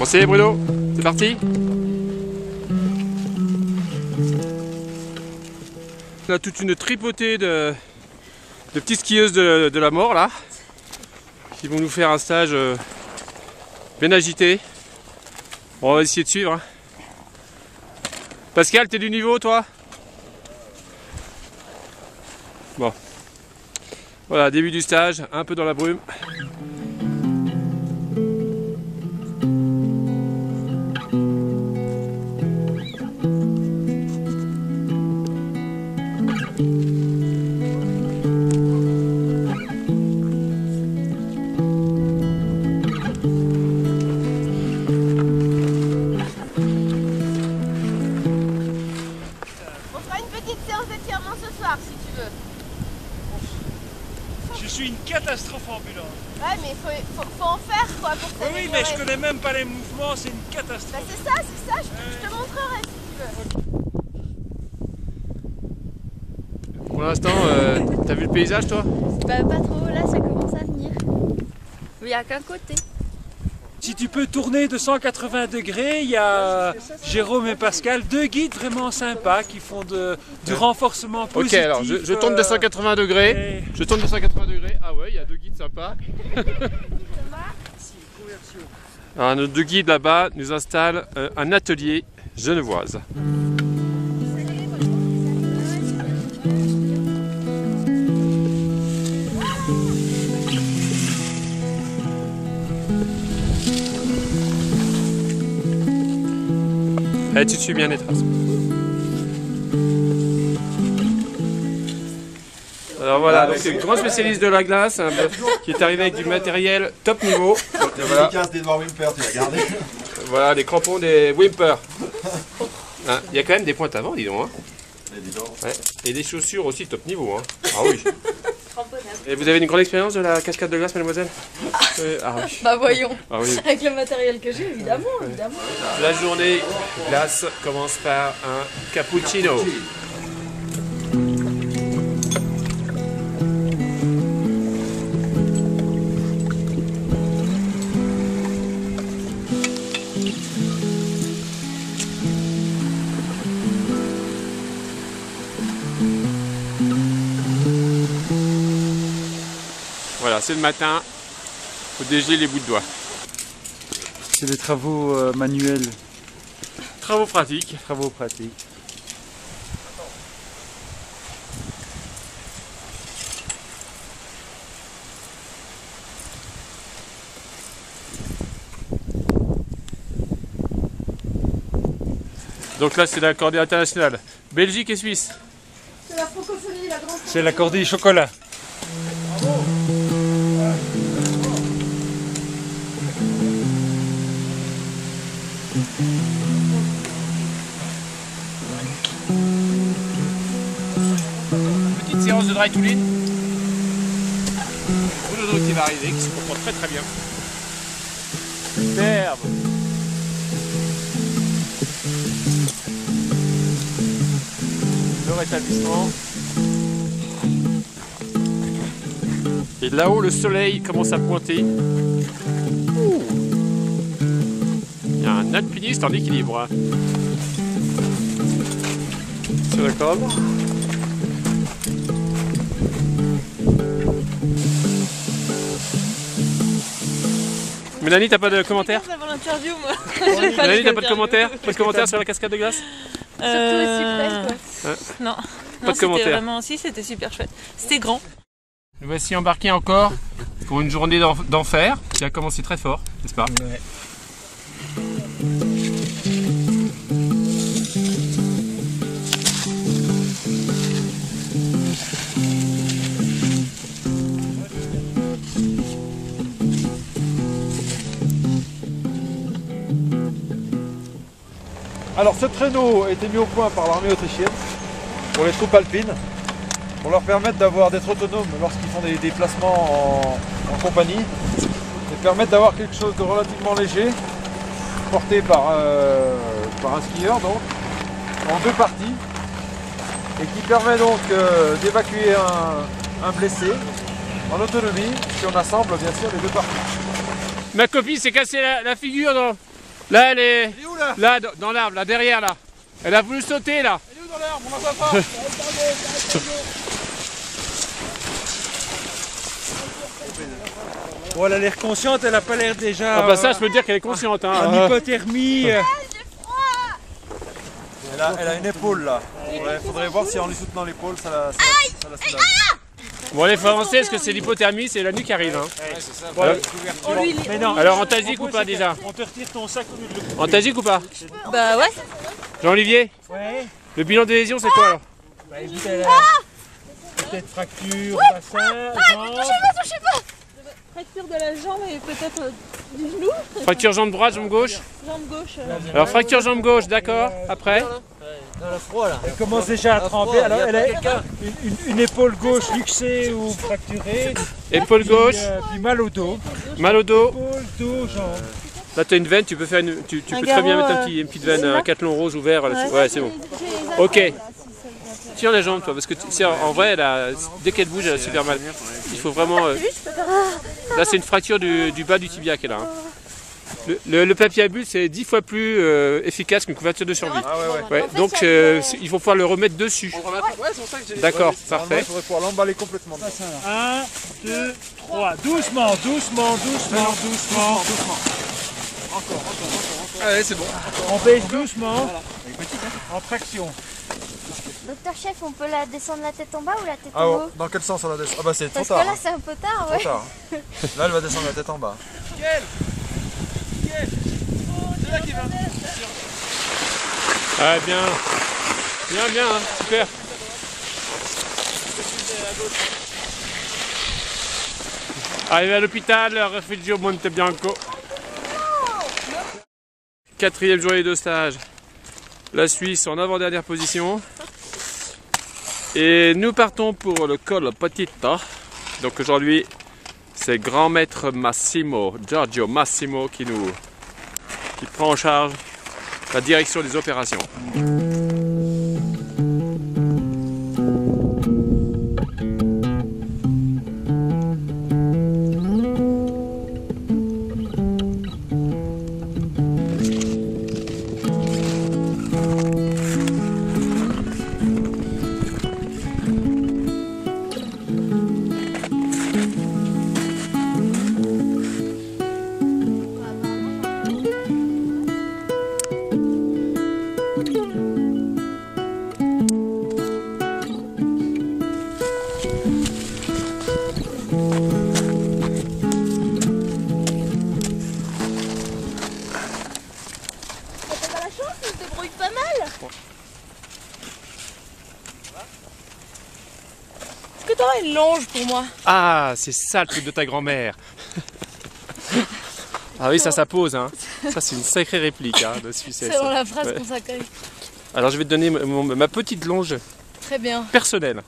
Pensez Bruno, c'est parti. On a toute une tripotée de petites skieuses de la mort là, qui vont nous faire un stage bien agité. Bon, on va essayer de suivre. Hein. Pascal, t'es du niveau toi? Bon. Voilà, début du stage, un peu dans la brume. Je suis une catastrophe ambulante. Ouais, mais faut en faire quoi pour s'améliorer. Oui, mais je connais même pas les mouvements, c'est une catastrophe. Bah c'est ça, je te montrerai si tu veux. Pour l'instant, t'as vu le paysage toi? Bah pas trop, là ça commence à venir. Mais il n'y a qu'un côté. Si tu peux tourner de 180 degrés, il y a Jérôme et Pascal, deux guides vraiment sympas qui font du renforcement positif. Ok, alors je tourne de 180 degrés. Je tourne de 180 degrés. Ah ouais, il y a deux guides sympas. Alors nos deux guides là-bas nous installent un atelier genevoise. Allez, tu te suis bien les traces. Alors voilà, donc c'est une grande spécialiste de la glace qui est arrivée avec du matériel top niveau. Voilà. D'Edouard Wimper, tu l'as gardé. Voilà, les crampons des Wimper. Hein, il y a quand même des pointes avant, dis donc. Hein. Ouais. Et des chaussures aussi top niveau. Hein. Ah oui. Et vous avez une grande expérience de la cascade de glace, mademoiselle? Ah oui. Bah voyons, ah, oui. Avec le matériel que j'ai, évidemment, évidemment. La journée glace commence par un cappuccino. Voilà, c'est le matin, il faut dégeler les bouts de doigts. C'est des travaux manuels. Travaux pratiques. Travaux pratiques. Donc là, c'est la cordée internationale. Belgique et Suisse. C'est la francophonie, la grande. C'est la cordée chocolat. Petite séance de dry tooling. Bruno qui va arriver, qui se comprend très très bien. Superbe. Le rétablissement. Et là-haut, le soleil commence à pointer. Ouh. Il y a un alpiniste en équilibre. Sur la corde. Mélanie, t'as pas de commentaire? Avant l'interview, moi. Mélanie, t'as pas de commentaire? Pas de commentaire sur la cascade de glace? Surtout aussi près, quoi. Ouais. Non, Pas de commentaire. c'était vraiment aussi, c'était super chouette. C'était grand. Nous voici embarqués encore pour une journée d'enfer qui a commencé très fort, n'est-ce pas? Ouais. Alors ce traîneau a été mis au point par l'armée autrichienne pour les troupes alpines, pour leur permettre d'être autonomes lorsqu'ils font des déplacements en compagnie, et permettre d'avoir quelque chose de relativement léger, porté par un skieur donc, en deux parties, et qui permet donc d'évacuer un blessé en autonomie, si on assemble bien sûr les deux parties. Ma copine s'est cassée la figure Là, elle est. Elle est où là? Là, dans l'arbre, là, derrière, là. Elle a voulu sauter, là. Elle est où dans l'arbre? On la voit pas. Bon, elle a l'air consciente, elle a pas l'air déjà Ah bah ça, je peux dire qu'elle est consciente. Hein. en hypothermie. Elle a une épaule là. Ouais, faudrait voir si en lui soutenant l'épaule ça la soulage. Bon, allez, faut avancer parce que c'est l'hypothermie, c'est la nuit qui arrive. Hein. Ouais, c'est ça. Voilà. Mais non. Alors, en Tazik ou pas déjà? On te retire ton sac au lieu de le En Tazik ou pas? Bah ouais. Jean-Olivier, Ouais. le bilan des lésions, c'est quoi alors? Bah écoute, elle a peut-être fracture, bassin, jambe. Fracture de la jambe et peut-être du genou. Fracture jambe droite, jambe gauche? Jambe gauche. Alors, fracture jambe gauche, d'accord. Après? Elle commence déjà à tremper. Alors elle a une épaule gauche luxée ou fracturée. Épaule gauche, Puis mal au dos. mal au dos. Épaule, dos, jambe. Là, tu as une veine, tu peux, faire tu peux très bien mettre une petite veine, un cathlon rose ouvert là-dessus. Ouais, c'est bon. Ok. Tiens la jambe, toi, parce que en vrai, dès qu'elle bouge, elle a super mal. Il faut vraiment. Là, c'est une fracture du bas du tibia qu'elle a. Hein. Le papier à bulles, c'est 10 fois plus efficace qu'une couverture de survie. Ah ouais. Ouais, donc, il faut pouvoir le remettre dessus. D'accord, parfait. Il faudrait pouvoir l'emballer complètement. 1, 2, 3. Doucement, doucement, doucement, doucement. Encore. Allez, c'est bon. On baisse doucement. En traction. Docteur chef, on peut la descendre la tête en bas ou la tête Ah en ouais, haut? dans quel sens on la descend? Ah bah c'est trop Parce que tard. là c'est un peu tard, Trop ouais. tard. Là elle va descendre la tête en bas. Ah, bien. Bien, hein, super. Arrivé à l'hôpital, Refugio Monte Bianco. 4e journée de stage. La Suisse en avant-dernière position. Et nous partons pour le col Petita. Donc aujourd'hui, c'est grand maître Massimo, Giorgio Massimo, qui prend en charge la direction des opérations. Est-ce que t'aurais une longe pour moi? Ah, c'est ça le truc de ta grand-mère. Ah oui, ça pose. Hein. Ça, c'est une sacrée réplique hein, de Suissesse. C'est dans la phrase Ouais. qu'on s'accueille. Alors, je vais te donner ma petite longe Très bien. personnelle.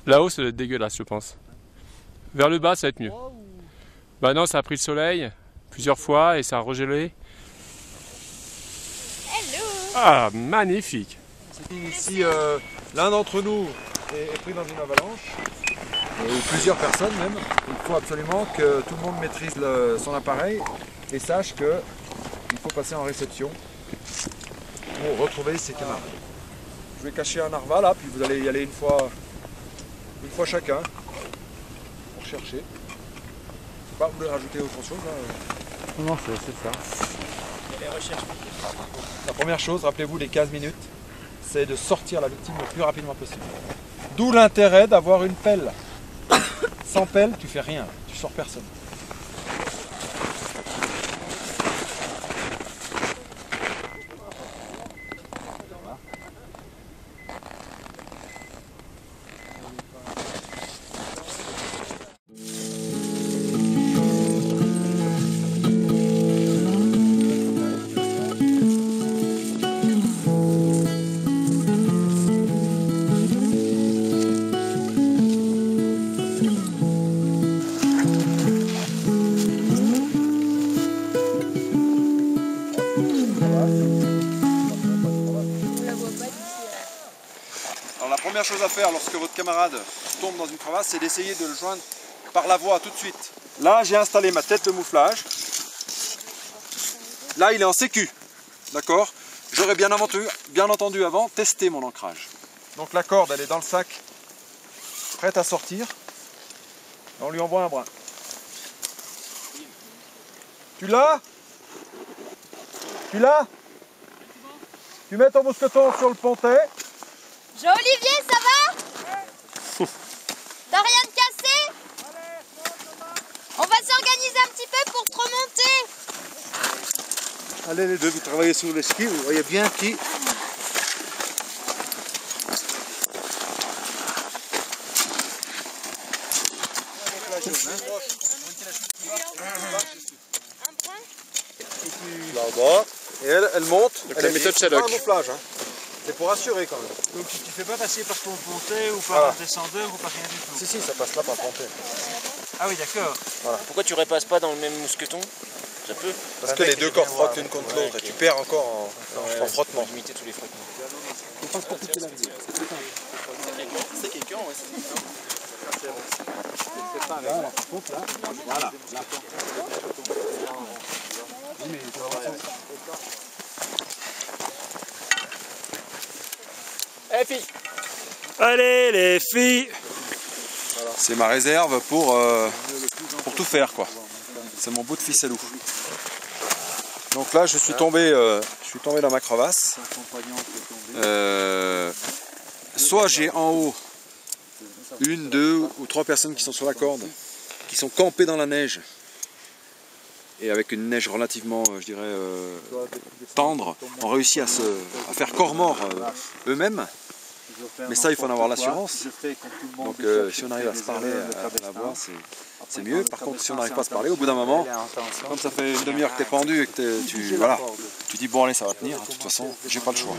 Là-haut, ça va être dégueulasse, je pense. Vers le bas, ça va être mieux. Bah non, ça a pris le soleil plusieurs fois et ça a regelé. Ah, magnifique. Si l'un d'entre nous est pris dans une avalanche, ou plusieurs personnes même, il faut absolument que tout le monde maîtrise son appareil et sache qu'il faut passer en réception pour retrouver ses camarades. Je vais cacher un narval là, puis vous allez y aller une fois chacun pour chercher. Je sais pas, vous voulez rajouter autre chose là? Non, c'est ça. La première chose, rappelez-vous les 15 minutes, c'est de sortir la victime le plus rapidement possible. D'où l'intérêt d'avoir une pelle. Sans pelle, tu fais rien, tu sors personne. première chose à faire lorsque votre camarade tombe dans une crevasse, c'est d'essayer de le joindre par la voie tout de suite. Là, j'ai installé ma tête de mouflage. Là, il est en sécu. D'accord? J'aurais bien entendu avant testé mon ancrage. Donc la corde, elle est dans le sac, prête à sortir. On lui envoie un brin. Tu l'as? Tu l'as? Tu mets ton mousqueton sur le pontet. Jean-Olivier, ça va? T'as rien de cassé? On va s'organiser un petit peu pour te remonter. Allez les deux, vous travaillez sur les skis, vous voyez bien qui... Là-bas. Et elle monte. Donc la méthode Shadok. Hein. C'est pour assurer quand même. Donc tu ne fais pas passer par ton pontet ou par un descendeur ou par rien du tout. Si, ça passe là par pontet. Ah oui, d'accord. Pourquoi tu repasses pas dans le même mousqueton? Ça peut. Parce que les deux cordes frottent l'une contre l'autre et tu perds encore en frottement. Limiter tous les frottements. C'est quelqu'un, ouais. Voilà. Allez les filles. C'est ma réserve pour tout faire quoi. C'est mon bout de ficelle. Donc là je suis tombé dans ma crevasse. Soit j'ai en haut une, deux ou trois personnes qui sont sur la corde, qui sont campées dans la neige. Et avec une neige relativement, je dirais, tendre, ont réussi à faire corps mort eux-mêmes. Mais ça, il faut en avoir l'assurance. Donc si on arrive à se parler à la voix, c'est mieux. Par contre, si on n'arrive pas à se parler, au bout d'un moment, comme ça fait une demi-heure que tu es pendu et que tu dis bon allez, ça va tenir, de toute façon, j'ai pas le choix.